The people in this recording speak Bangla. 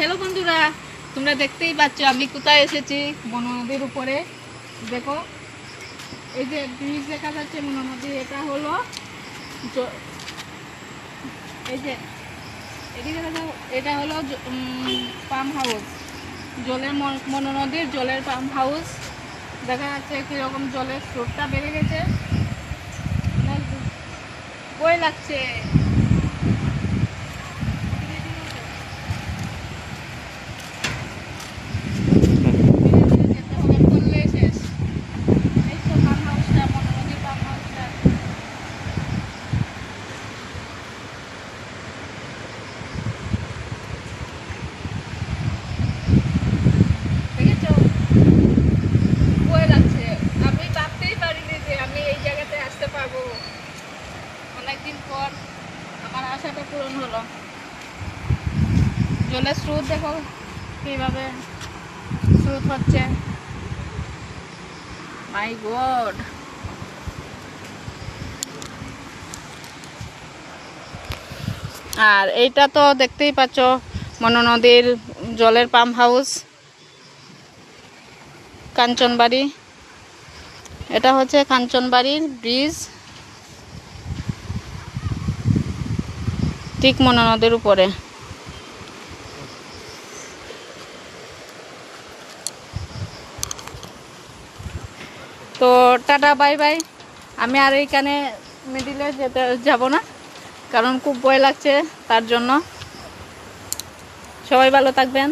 হ্যালো বন্ধুরা, তোমরা দেখতেই পাচ্ছ আমি কোথায় এসেছি। মনো নদীর উপরে দেখো, এই যে ব্রিজ দেখা যাচ্ছে মনো নদী, এটা হলো এই যে এদিকে দেখো, এটা হলো পাম্প হাউস, জলের মনো নদীর জলের পাম্প হাউস। দেখা যাচ্ছে কীরকম জলের স্রোতটা বেড়ে গেছে, বই লাগছে। অনেকদিন পর আমার আশাটা পূরণ হলো। জলের স্রোত দেখো কিভাবে স্রোত হচ্ছে, মাই গড। আর এইটা তো দেখতেই পাচ্ছ মনো নদীর জলের পাম্প হাউস, কাঞ্চনবাড়ি। এটা হচ্ছে কাঞ্চনবাড়ির ব্রিজ, ঠিক মনো নদীর উপরে। তো টাটা বাই বাই। আমি আর এইখানে মিডিলে যেতে যাব না, কারণ খুব ভয় লাগছে। তার জন্য সবাই ভালো থাকবেন।